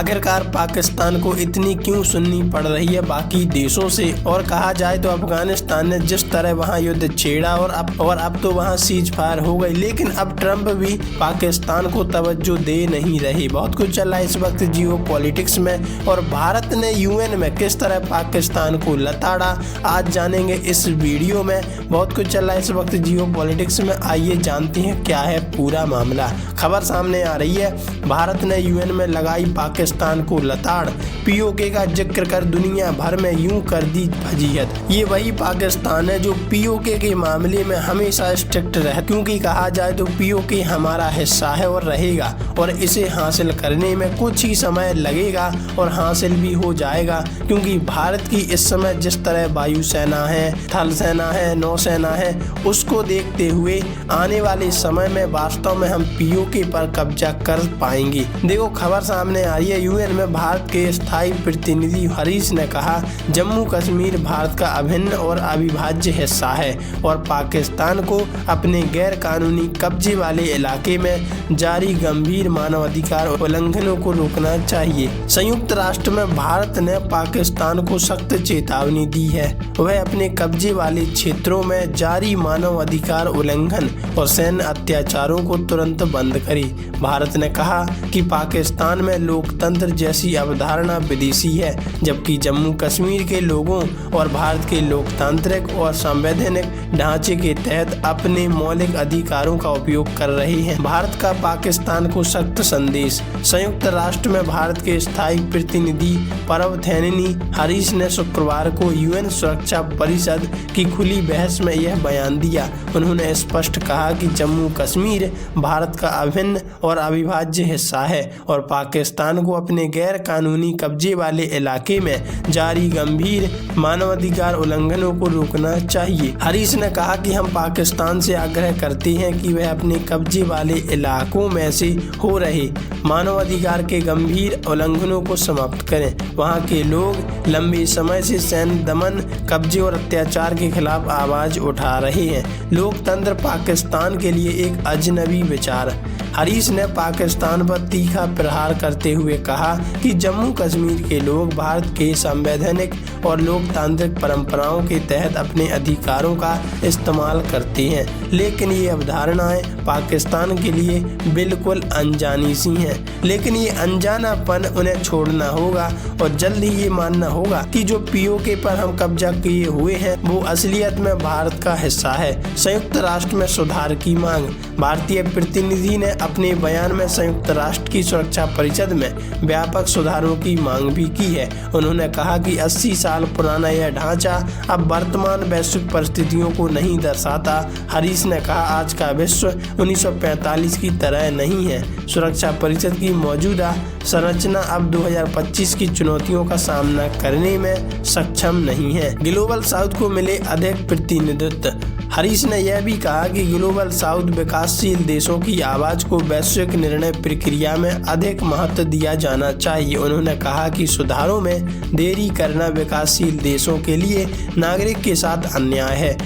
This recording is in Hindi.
आखिरकार पाकिस्तान को इतनी क्यों सुननी पड़ रही है बाकी देशों से। और कहा जाए तो अफगानिस्तान ने जिस तरह वहां युद्ध छेड़ा और अब तो वहां सीज फायर हो गई, लेकिन अब ट्रंप भी पाकिस्तान को तवज्जो दे नहीं रहे। बहुत कुछ चल रहा है इस वक्त जियो पॉलिटिक्स में, और भारत ने यूएन में किस तरह पाकिस्तान को लताड़ा, आज जानेंगे इस वीडियो में। बहुत कुछ चल रहा है इस वक्त जियो पॉलिटिक्स में, आइए जानते हैं क्या है पूरा मामला। खबर सामने आ रही है, भारत ने यूएन में लगाई पाकिस्तान को लताड़, पीओके का जिक्र कर दुनिया भर में यूं कर दी फजीहत। ये वही पाकिस्तान है जो पीओके के मामले में हमेशा स्ट्रिक्ट रहे, क्योंकि कहा जाए तो पीओके हमारा हिस्सा है और रहेगा, और इसे हासिल करने में कुछ ही समय लगेगा और हासिल भी हो जाएगा, क्योंकि भारत की इस समय जिस तरह वायुसेना है, थल सेना है, नौसेना है, उसको देखते हुए आने वाले समय में वास्तव में हम पीओके पर कब्जा कर पाएंगे। देखो खबर सामने आ रही है, यूएन में भारत के स्थायी प्रतिनिधि हरीश ने कहा जम्मू कश्मीर भारत का अभिन्न और अविभाज्य हिस्सा है और पाकिस्तान को अपने गैर कानूनी कब्जे वाले इलाके में जारी गंभीर मानवाधिकार उल्लंघनों को रोकना चाहिए। संयुक्त राष्ट्र में भारत ने पाकिस्तान को सख्त चेतावनी दी है, वह अपने कब्जे वाले क्षेत्रों में जारी मानवाधिकार उल्लंघन और सैन्य अत्याचारों को तुरंत बंद करे। भारत ने कहा कि पाकिस्तान में लोकतंत्र जैसी अवधारणा विदेशी है, जबकि जम्मू कश्मीर के लोगों और भारत के लोकतांत्रिक और संवैधानिक ढांचे के तहत अपने मौलिक अधिकारों का उपयोग कर रहे हैं। भारत का पाकिस्तान को सख्त संदेश। संयुक्त राष्ट्र में भारत के स्थायी प्रतिनिधि परवथैनी हरीश ने शुक्रवार को यूएन सुरक्षा परिषद की खुली बहस में यह बयान दिया। उन्होंने स्पष्ट कहा कि जम्मू कश्मीर भारत का अभिन्न और अविभाज्य हिस्सा है और पाकिस्तान को अपने गैर कानूनी कब्जे वाले इलाके में जारी गंभीर मानवाधिकार उल्लंघनों को रोकना चाहिए। हरीश ने कहा कि हम पाकिस्तान से आग्रह करते हैं कि वह अपने कब्जे वाले इलाकों में से हो रहे मानवाधिकार के गंभीर उल्लंघनों को समाप्त करें। वहां के लोग लंबे समय से सैन्य दमन, कब्जे और अत्याचार के खिलाफ आवाज उठा रहे हैं। लोकतंत्र पाकिस्तान के लिए एक अजनबी विचार। हरीश ने पाकिस्तान पर तीखा प्रहार करते हुए कहा कि जम्मू कश्मीर के लोग भारत के संवैधानिक और लोकतांत्रिक परंपराओं के तहत अपने अधिकारों का इस्तेमाल करते हैं, लेकिन ये अवधारणाएं पाकिस्तान के लिए बिल्कुल अनजानी सी हैं। लेकिन ये अनजानापन उन्हें छोड़ना होगा और जल्द ही ये मानना होगा कि जो पीओके पर हम कब्जा किए हुए हैं वो असलियत में भारत का हिस्सा है। संयुक्त राष्ट्र में सुधार की मांग। भारतीय प्रतिनिधि ने अपने बयान में संयुक्त राष्ट्र की सुरक्षा परिषद में व्यापक सुधारों की मांग भी की है। उन्होंने कहा कि 80 साल पुराना यह ढांचा अब वर्तमान वैश्विक परिस्थितियों को नहीं दर्शाता। हरीश ने कहा आज का विश्व 1945 की तरह नहीं है। सुरक्षा परिषद की मौजूदा संरचना अब 2025 की चुनौतियों का सामना करने में सक्षम नहीं है। ग्लोबल साउथ को मिले अधिक प्रतिनिधित्व। हरीश ने यह भी कहा कि ग्लोबल साउथ विकासशील देशों की आवाज को वैश्विक निर्णय प्रक्रिया में अधिक महत्व दिया जाना चाहिए। उन्होंने कहा कि सुधारों में देरी करना विकासशील देशों के लिए नागरिक के साथ अन्याय है।